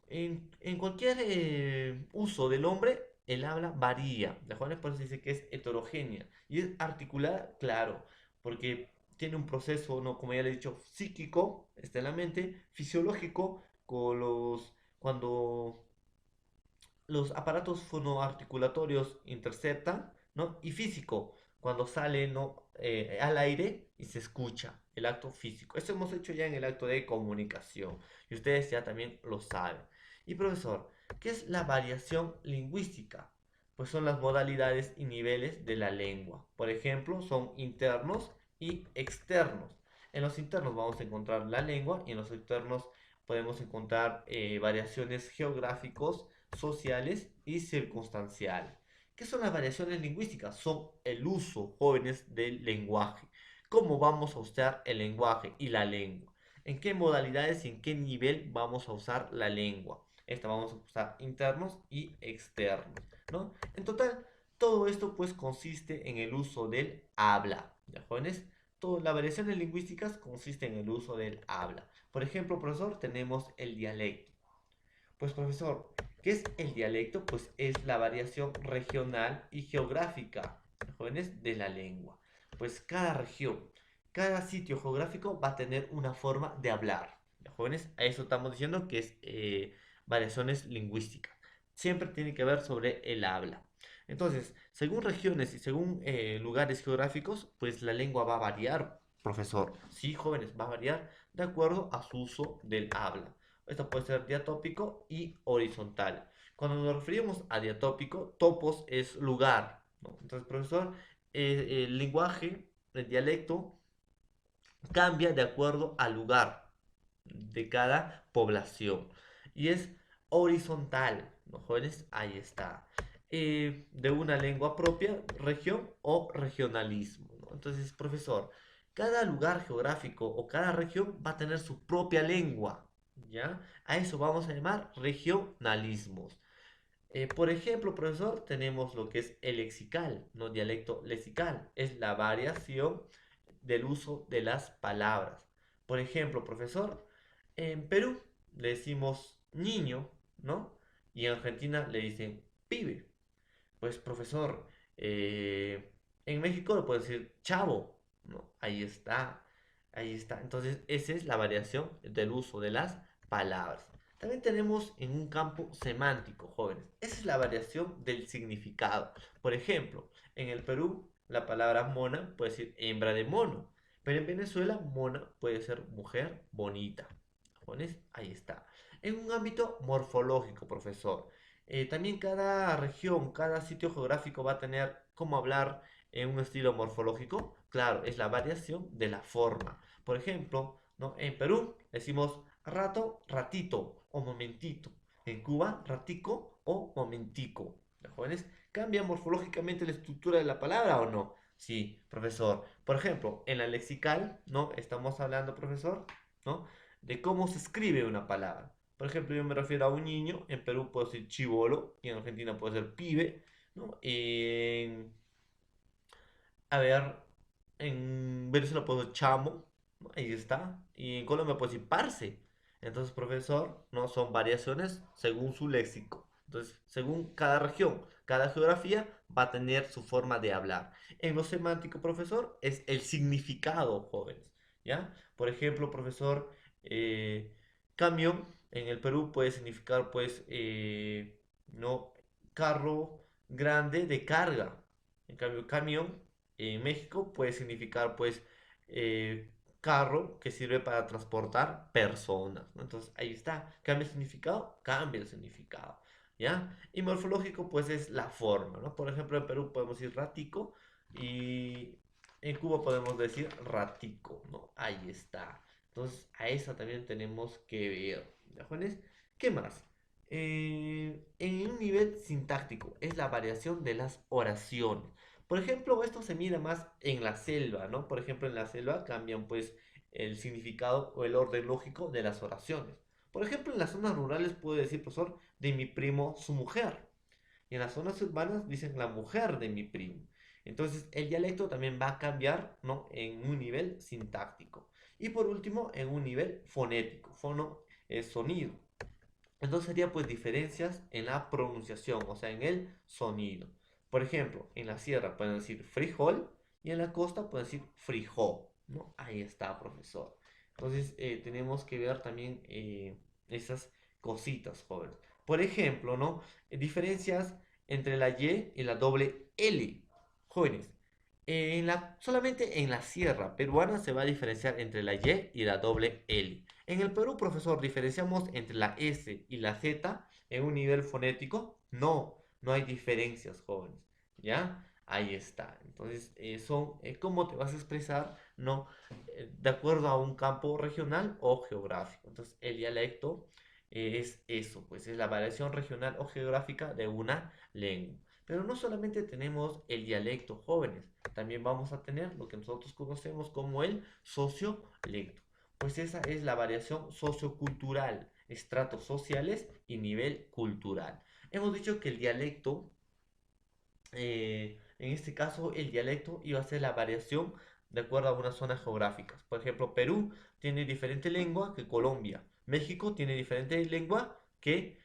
En cualquier uso del hombre, el habla varía. De Juanes por eso se dice que es heterogénea. Y es articulada, claro, porque tiene un proceso, ¿no? Como ya le he dicho, psíquico, está en la mente, fisiológico, cuando los aparatos fonoarticulatorios interceptan, ¿no? Y físico, cuando sale, ¿no? Al aire y se escucha el acto físico. Eso hemos hecho ya en el acto de comunicación y ustedes ya también lo saben. Y profesor, ¿qué es la variación lingüística? Pues son las modalidades y niveles de la lengua. Por ejemplo, son internos y externos. En los internos vamos a encontrar la lengua y en los externos podemos encontrar variaciones geográficos, sociales y circunstanciales. ¿Qué son las variaciones lingüísticas? Son el uso, jóvenes, del lenguaje. ¿Cómo vamos a usar el lenguaje y la lengua? ¿En qué modalidades y en qué nivel vamos a usar la lengua? Esta vamos a usar internos y externos, ¿no? En total, todo esto pues consiste en el uso del habla, ¿ya, jóvenes? Las variaciones lingüísticas consisten en el uso del habla. Por ejemplo, profesor, tenemos el dialecto. Pues profesor, ¿qué es el dialecto? Pues es la variación regional y geográfica, jóvenes, de la lengua. Pues cada región, cada sitio geográfico va a tener una forma de hablar. Jóvenes, a eso estamos diciendo que es variaciones lingüísticas. Siempre tiene que ver sobre el habla. Entonces, según regiones y según lugares geográficos, pues la lengua va a variar, profesor. Sí, jóvenes, va a variar de acuerdo a su uso del habla. Esto puede ser diatópico y horizontal. Cuando nos referimos a diatópico, topos es lugar, ¿no? Entonces, profesor, el lenguaje, el dialecto, cambia de acuerdo al lugar de cada población. Y es horizontal, ¿no, jóvenes? Ahí está. De una lengua propia, región o regionalismo, ¿no? Entonces, profesor, cada lugar geográfico o cada región va a tener su propia lengua, ¿ya? A eso vamos a llamar regionalismos. Por ejemplo, profesor, tenemos lo que es el lexical, no dialecto lexical. Es la variación del uso de las palabras. Por ejemplo, profesor, en Perú le decimos niño, ¿no? Y en Argentina le dicen pibe. Pues, profesor, en México lo puede decir chavo, ¿no? Ahí está, ahí está. Entonces, esa es la variación del uso de las palabras. También tenemos en un campo semántico, jóvenes. Esa es la variación del significado. Por ejemplo, en el Perú, la palabra mona puede decir hembra de mono. Pero en Venezuela, mona puede ser mujer bonita. ¿Jóvenes? Ahí está. En un ámbito morfológico, profesor. También cada región, cada sitio geográfico va a tener cómo hablar en un estilo morfológico. Claro, es la variación de la forma. Por ejemplo, ¿no? En Perú decimos rato, ratito o momentito. En Cuba, ratico o momentico. ¿Los jóvenes? ¿Cambia morfológicamente la estructura de la palabra o no? Sí, profesor. Por ejemplo, en la lexical, ¿no? Estamos hablando, profesor, ¿no? De cómo se escribe una palabra. Por ejemplo, yo me refiero a un niño, en Perú puedo decir chivolo, y en Argentina puede ser pibe, ¿no? A ver, en Venezuela puedo decir chamo, ¿no? Ahí está, y en Colombia puedo decir parce. Entonces, profesor, ¿no? Son variaciones según su léxico. Entonces, según cada región, cada geografía va a tener su forma de hablar. En lo semántico, profesor, es el significado, jóvenes, ¿ya? Por ejemplo, profesor, camión en el Perú puede significar, pues, no, carro grande de carga. En cambio, camión en México puede significar, pues, carro que sirve para transportar personas, ¿no? Entonces, ahí está. ¿Cambia el significado? Cambia el significado, ¿ya? Y morfológico, pues, es la forma, ¿no? Por ejemplo, en Perú podemos decir ratico y en Cuba podemos decir ratico, ¿no? Ahí está. Entonces, a esa también tenemos que ver, ¿ya, jóvenes? ¿Qué más? En un nivel sintáctico es la variación de las oraciones. Por ejemplo, esto se mira más en la selva, ¿no? Por ejemplo, en la selva cambian pues el significado o el orden lógico de las oraciones. Por ejemplo, en las zonas rurales puede decir, profesor, de mi primo su mujer. Y en las zonas urbanas dicen la mujer de mi primo. Entonces, el dialecto también va a cambiar, ¿no? En un nivel sintáctico. Y por último, en un nivel fonético. Fono es sonido. Entonces sería pues diferencias en la pronunciación, o sea, en el sonido. Por ejemplo, en la sierra pueden decir frijol y en la costa pueden decir frijol, ¿no? Ahí está, profesor. Entonces tenemos que ver también esas cositas, jóvenes. Por ejemplo, ¿no? Diferencias entre la Y y la doble L, jóvenes. Solamente en la sierra peruana se va a diferenciar entre la Y y la doble L. En el Perú, profesor, diferenciamos entre la S y la Z en un nivel fonético. No, no hay diferencias, jóvenes. ¿Ya? Ahí está. Entonces, son cómo te vas a expresar, ¿no? De acuerdo a un campo regional o geográfico. Entonces, el dialecto es eso, pues es la variación regional o geográfica de una lengua. Pero no solamente tenemos el dialecto, jóvenes, también vamos a tener lo que nosotros conocemos como el sociolecto. Pues esa es la variación sociocultural, estratos sociales y nivel cultural. Hemos dicho que el dialecto, en este caso, el dialecto iba a ser la variación de acuerdo a unas zonas geográficas. Por ejemplo, Perú tiene diferente lengua que Colombia. México tiene diferente lengua que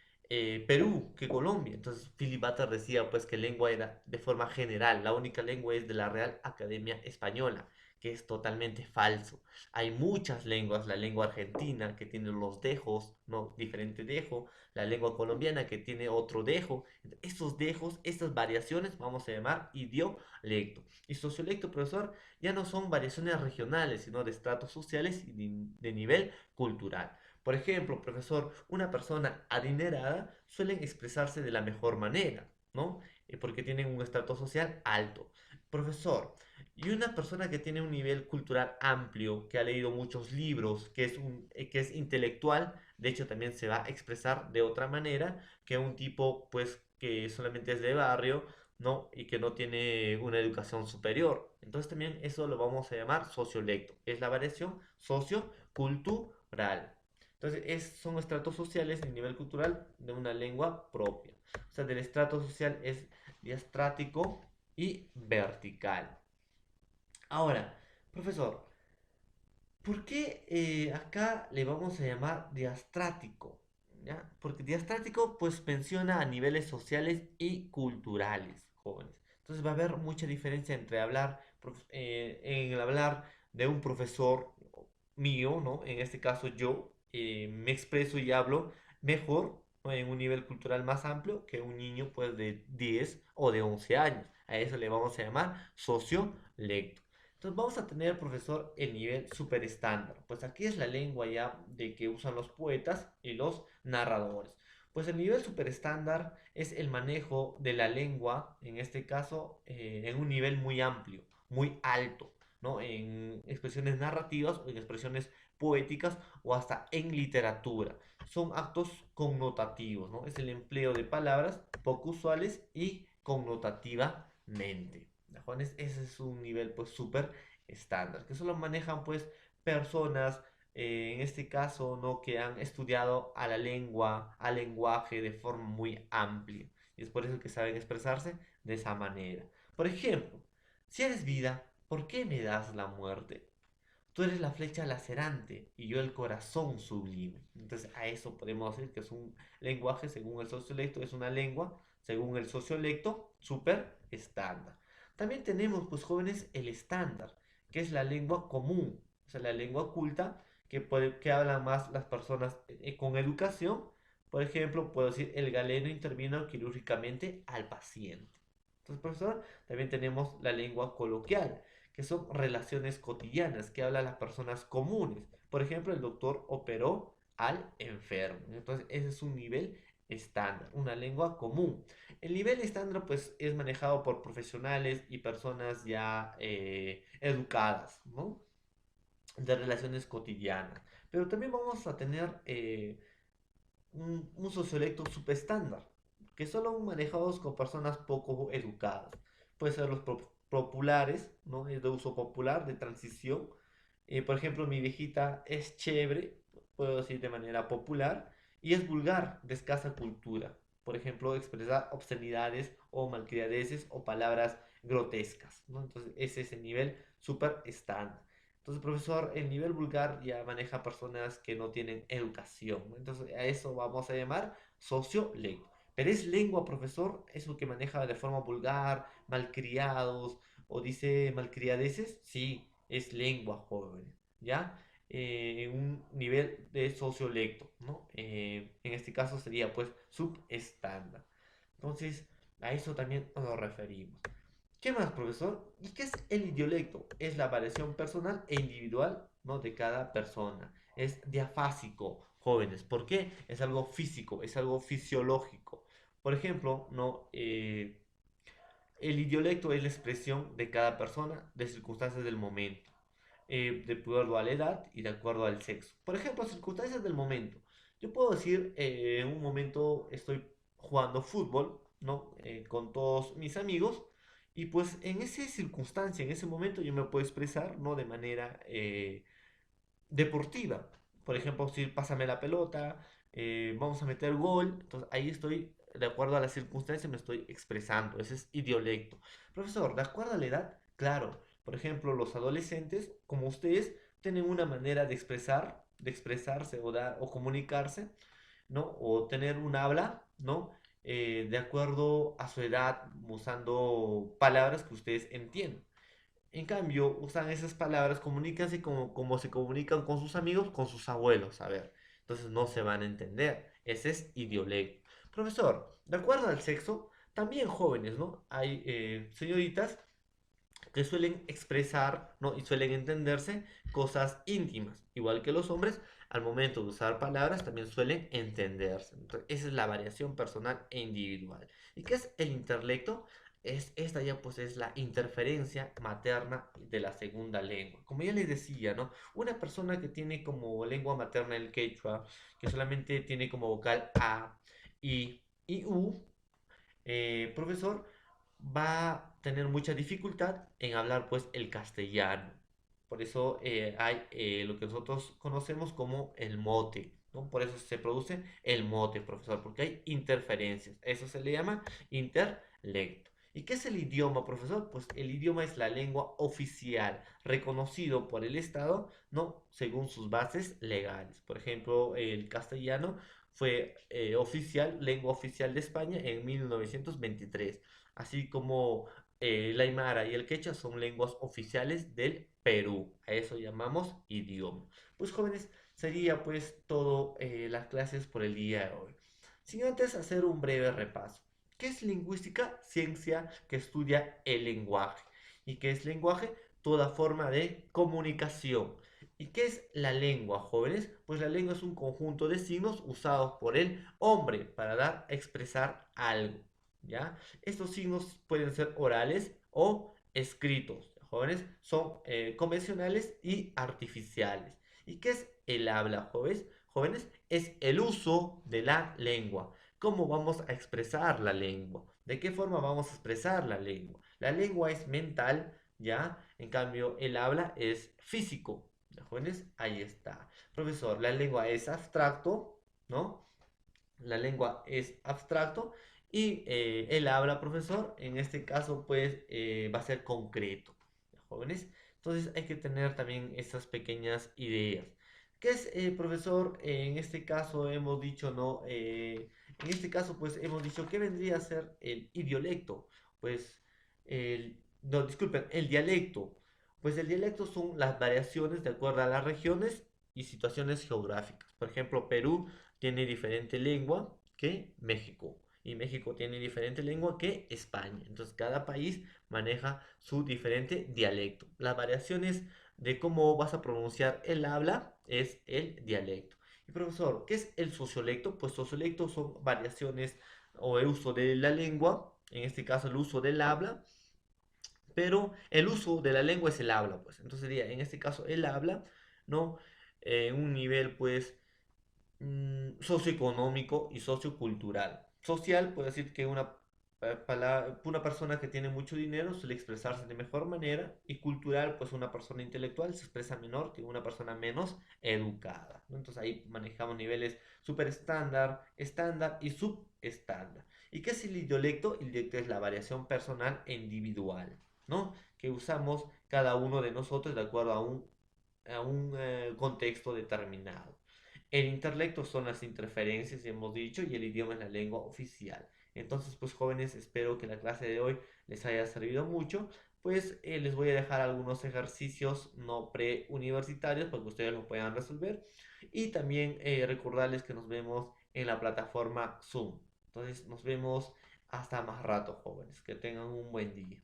Perú, que Colombia. Entonces, Philip Butter decía pues que lengua era de forma general. La única lengua es de la Real Academia Española, que es totalmente falso. Hay muchas lenguas, la lengua argentina que tiene los dejos, ¿no? Diferente dejo, la lengua colombiana que tiene otro dejo. Esos dejos, estas variaciones, vamos a llamar idiolecto. Y sociolecto, profesor, ya no son variaciones regionales, sino de estratos sociales y de nivel cultural. Por ejemplo, profesor, una persona adinerada suele expresarse de la mejor manera, ¿no? Porque tienen un estrato social alto. Profesor, y una persona que tiene un nivel cultural amplio, que ha leído muchos libros, que es intelectual, de hecho también se va a expresar de otra manera que un tipo pues que solamente es de barrio, ¿no? Y que no tiene una educación superior. Entonces también eso lo vamos a llamar sociolecto. Es la variación sociocultural. Entonces son estratos sociales en nivel cultural de una lengua propia. O sea, del estrato social es diastrático y vertical. Ahora, profesor, ¿por qué acá le vamos a llamar diastrático? ¿Ya? Porque diastrático pues menciona a niveles sociales y culturales, jóvenes. Entonces va a haber mucha diferencia entre en el hablar de un profesor mío, ¿no? En este caso yo me expreso y hablo mejor, ¿no? En un nivel cultural más amplio que un niño pues de 10 o de 11 años. A eso le vamos a llamar sociolecto. Entonces vamos a tener, profesor, el nivel super estándar. Pues aquí es la lengua ya de que usan los poetas y los narradores. Pues el nivel super estándar es el manejo de la lengua, en este caso, en un nivel muy amplio, muy alto, ¿no? En expresiones narrativas o en expresiones poéticas o hasta en literatura. Son actos connotativos, ¿no? Es el empleo de palabras poco usuales y connotativamente. Juanes, ese es un nivel pues súper estándar, que solo manejan pues personas, en este caso, ¿no? Que han estudiado a la lengua, al lenguaje de forma muy amplia. Y es por eso que saben expresarse de esa manera. Por ejemplo, si eres vida, ¿por qué me das la muerte? Tú eres la flecha lacerante y yo el corazón sublime. Entonces a eso podemos decir que es un lenguaje según el sociolecto, es una lengua según el sociolecto súper estándar. También tenemos, pues jóvenes, el estándar, que es la lengua común, o sea, la lengua culta que hablan más las personas con educación. Por ejemplo, puedo decir, el galeno intervino quirúrgicamente al paciente. Entonces, profesor, también tenemos la lengua coloquial, que son relaciones cotidianas que hablan las personas comunes. Por ejemplo, el doctor operó al enfermo. Entonces, ese es un nivel estándar, una lengua común. El nivel estándar, pues, es manejado por profesionales y personas ya educadas, ¿no? De relaciones cotidianas. Pero también vamos a tener un sociolecto subestándar, que solo manejados con personas poco educadas. Puede ser los populares, ¿no? Es de uso popular, de transición. Por ejemplo, mi viejita es chévere, puedo decir de manera popular, y es vulgar, de escasa cultura. Por ejemplo, expresar obscenidades o malcriadeces o palabras grotescas, ¿no? Entonces, ese es el nivel súper estándar. Entonces, profesor, el nivel vulgar ya maneja personas que no tienen educación, ¿no? Entonces, a eso vamos a llamar sociolecto. Pero es lengua, profesor, eso que maneja de forma vulgar, malcriados, o dice malcriadeces, sí, es lengua, joven, ¿ya? En un nivel de sociolecto, ¿no? En este caso sería, pues, subestándar. Entonces, a eso también nos referimos. ¿Qué más, profesor? ¿Y qué es el idiolecto? Es la variación personal e individual, ¿no? De cada persona. Es diafásico, jóvenes. ¿Por qué? Es algo físico, es algo fisiológico. Por ejemplo, ¿no? El idiolecto es la expresión de cada persona, de circunstancias del momento, de acuerdo a la edad y de acuerdo al sexo. Por ejemplo, circunstancias del momento. Yo puedo decir, en un momento estoy jugando fútbol, ¿no? Con todos mis amigos. Y pues en esa circunstancia, en ese momento, yo me puedo expresar, ¿no? De manera deportiva. Por ejemplo, si pásame la pelota, vamos a meter gol, entonces ahí estoy, de acuerdo a las circunstancias, me estoy expresando. Ese es idiolecto. Profesor, de acuerdo a la edad, claro. Por ejemplo, los adolescentes, como ustedes, tienen una manera de expresarse o, dar, o comunicarse, ¿no? O tener un habla, ¿no? De acuerdo a su edad, usando palabras que ustedes entienden. En cambio, usan esas palabras, comunícanse como se comunican con sus amigos, con sus abuelos, a ver. Entonces no se van a entender. Ese es idiolecto. Profesor, de acuerdo al sexo, también jóvenes, ¿no? Hay señoritas que suelen expresar, ¿no? Y suelen entenderse cosas íntimas, igual que los hombres, al momento de usar palabras también suelen entenderse. Entonces, esa es la variación personal e individual. ¿Y qué es el intelecto? Esta ya pues es la interferencia materna de la segunda lengua. Como ya les decía, ¿no? Una persona que tiene como lengua materna el quechua, que solamente tiene como vocal A, I y U, profesor, va a tener mucha dificultad en hablar pues el castellano. Por eso hay lo que nosotros conocemos como el mote, ¿no? Por eso se produce el mote, profesor, porque hay interferencias. Eso se le llama interlecto. ¿Y qué es el idioma, profesor? Pues el idioma es la lengua oficial, reconocido por el Estado, ¿no? Según sus bases legales. Por ejemplo, el castellano fue oficial, lengua oficial de España en 1923, así como el aymara y el quechua son lenguas oficiales del Perú. A eso llamamos idioma. Pues jóvenes, sería pues todo las clases por el día de hoy. Sin antes hacer un breve repaso. ¿Qué es lingüística? Ciencia que estudia el lenguaje. ¿Y qué es lenguaje? Toda forma de comunicación. ¿Y qué es la lengua, jóvenes? Pues la lengua es un conjunto de signos usados por el hombre para dar a expresar algo, ¿ya? Estos signos pueden ser orales o escritos, jóvenes, son convencionales y artificiales. ¿Y qué es el habla, jóvenes? Jóvenes, es el uso de la lengua. ¿Cómo vamos a expresar la lengua? ¿De qué forma vamos a expresar la lengua? La lengua es mental, ¿ya? En cambio, el habla es físico. ¿Ya, jóvenes? Ahí está. Profesor, la lengua es abstracto, ¿no? La lengua es abstracto y el habla, profesor, en este caso, pues va a ser concreto, ¿ya, jóvenes? Entonces hay que tener también estas pequeñas ideas. ¿Qué es, profesor? En este caso hemos dicho, ¿no? En este caso, pues hemos dicho que vendría a ser el idiolecto. Pues, no, disculpen, el dialecto. Pues el dialecto son las variaciones de acuerdo a las regiones y situaciones geográficas. Por ejemplo, Perú tiene diferente lengua que México. Y México tiene diferente lengua que España. Entonces cada país maneja su diferente dialecto. Las variaciones de cómo vas a pronunciar el habla es el dialecto. Y profesor, ¿qué es el sociolecto? Pues sociolecto son variaciones o el uso de la lengua, en este caso el uso del habla, pero el uso de la lengua es el habla, pues. Entonces sería, en este caso, el habla, ¿no? Un nivel, pues, socioeconómico y sociocultural. Social puede decir que una persona que tiene mucho dinero suele expresarse de mejor manera y cultural, pues una persona intelectual se expresa menor que una persona menos educada, ¿no? Entonces ahí manejamos niveles super estándar, estándar y subestándar. ¿Y qué es el idiolecto? El idiolecto es la variación personal e individual, ¿no? Que usamos cada uno de nosotros de acuerdo a un contexto determinado. El intelecto son las interferencias, hemos dicho, y el idioma es la lengua oficial. Entonces, pues jóvenes, espero que la clase de hoy les haya servido mucho. Pues les voy a dejar algunos ejercicios no preuniversitarios para que ustedes lo puedan resolver. Y también recordarles que nos vemos en la plataforma Zoom. Entonces, nos vemos hasta más rato, jóvenes. Que tengan un buen día.